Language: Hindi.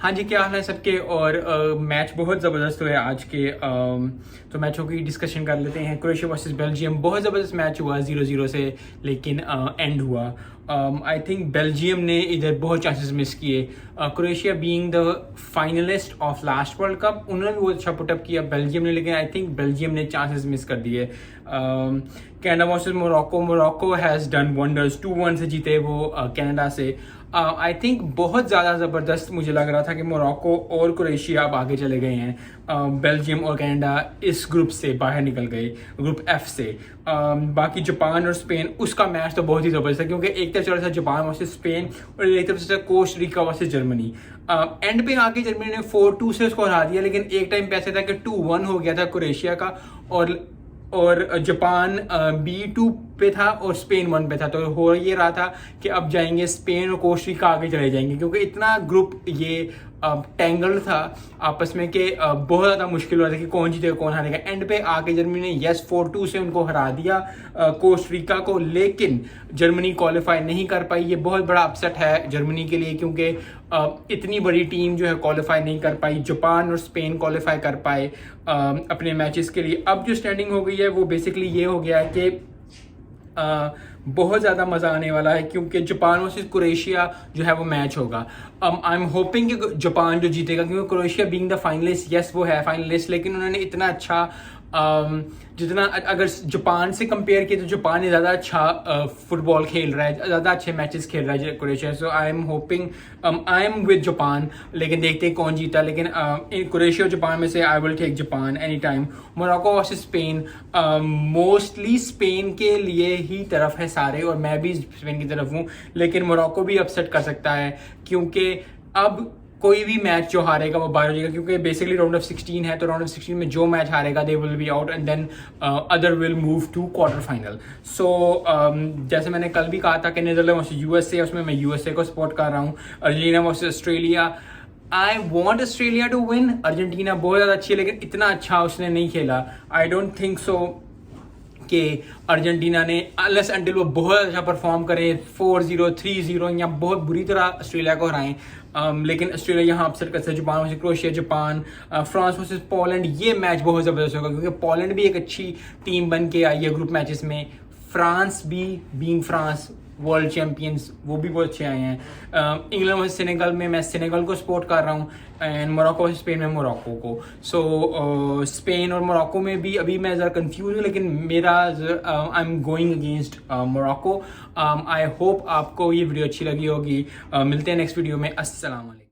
हाँ जी, क्या हाल है सबके। और मैच बहुत ज़बरदस्त हुए आज के। तो मैचों की डिस्कशन कर लेते हैं। क्रोएशिया वर्सेस बेल्जियम, बहुत ज़बरदस्त मैच हुआ 0-0 से, लेकिन एंड हुआ। आई थिंक बेल्जियम ने इधर बहुत चांसेस मिस किए। Croatia being the finalist of last world cup, उन्होंने भी बहुत अच्छा पुटअप किया बेल्जियम ने, लेकिन आई थिंक बेल्जियम ने चांसेस मिस कर दिए। Canada versus Morocco, Morocco has done wonders, 2-1 से जीते वो कनाडा से। आई थिंक बहुत ज़्यादा ज़बरदस्त मुझे लग रहा था कि मोरक्को और क्रोएशिया अब आगे चले गए हैं। बेल्जियम और कनाडा इस ग्रुप से बाहर निकल गए, ग्रुप एफ से। बाकी जापान और स्पेन, उसका मैच तो बहुत ही ज़बरदस्त था, क्योंकि एक तरफ चल रहा था जापान वर्सेस स्पेन और एक तरफ से कोस्टा वर्सेस जर्मनी। एंड पे आके जर्मनी ने 4-2 से उसको हरा दिया, लेकिन एक टाइम पे ऐसा था कि 2-1 हो गया था क्रोएशिया का, और जापान B2 पे था और स्पेन 1 पे था। तो हो ये रहा था कि अब जाएंगे स्पेन और कोस्टा आगे चले जाएंगे, क्योंकि इतना ग्रुप ये टेंगल्ड था आपस में कि बहुत ज़्यादा मुश्किल हो रहा था कि कौन जीतेगा कौन हारेगा। एंड पे आके जर्मनी ने 4-2 से उनको हरा दिया कोस्टा को, लेकिन जर्मनी क्वालिफाई नहीं कर पाई। ये बहुत बड़ा अपसेट है जर्मनी के लिए, क्योंकि इतनी बड़ी टीम जो है क्वालिफाई नहीं कर पाई। जापान और स्पेन क्वालिफाई कर पाए अपने मैचेस के लिए। अब जो स्टैंडिंग हो गई है वो बेसिकली ये हो गया है कि बहुत ज़्यादा मज़ा आने वाला है, क्योंकि जापान वर्सेस क्रोएशिया जो है वो मैच होगा। आई एम होपिंग कि जापान जो जीतेगा, क्योंकि Croatia being the finalist, yes वो है फाइनलिस्ट, लेकिन उन्होंने इतना अच्छा जितना अगर जापान से कंपेयर किया तो जापान ने ज़्यादा अच्छा फुटबॉल खेल रहा है, ज़्यादा अच्छे मैचेस खेल रहा है Croatia. So I am hoping, I am with Japan, लेकिन देखते हैं कौन जीता। लेकिन क्रोएशिया और जापान में से I will take Japan any time. Morocco versus Spain, mostly Spain के लिए ही तरफ है सारे, और मैं भी स्पेन की तरफ हूँ, लेकिन मोरक्को भी अपसेट कर सकता है, क्योंकि अब कोई भी मैच जो हारेगा वो बाहर हो जाएगा, क्योंकि बेसिकली राउंड ऑफ 16 है। तो राउंड ऑफ 16 में जो मैच हारेगा they will be out, and then other will move to quarter final. So जैसे मैंने कल भी कहा था कि नीदरलैंड वर्सेस यूएसए, उसमें मैं यूएसए को सपोर्ट कर रहा हूँ। Argentina versus Australia, I want Australia to win. Argentina बहुत ज़्यादा अच्छी है, लेकिन इतना अच्छा उसने नहीं खेला। आई डोंट थिंक सो कि अर्जेंटीना ने, अनलेस अंटिल वो बहुत अच्छा परफॉर्म करे, 4-0 3-0 या बहुत बुरी तरह ऑस्ट्रेलिया को हराएं। लेकिन ऑस्ट्रेलिया यहाँ अपसेट कर सकता है। Japan versus Croatia, Japan, France versus Poland, ये मैच बहुत ज़बरदस्त होगा, क्योंकि पोलैंड भी एक अच्छी टीम बन के आई है ग्रुप मैचेस में। फ्रांस भी बीइंग फ्रांस वर्ल्ड चैंपियंस, वो भी बहुत अच्छे आए हैं। इंग्लैंड वर्सेस सेनेगल में मैं सेनेगल को सपोर्ट कर रहा हूँ, एंड मोरक्को वर्सेस स्पेन में मोरक्को को। सो स्पेन और मोरक्को में भी अभी मैं ज़रा कंफ्यूज हूँ, लेकिन मेरा I am going against Morocco. I hope आपको ये वीडियो अच्छी लगी होगी। मिलते हैं नेक्स्ट वीडियो में। अस्सलाम वालेकुम।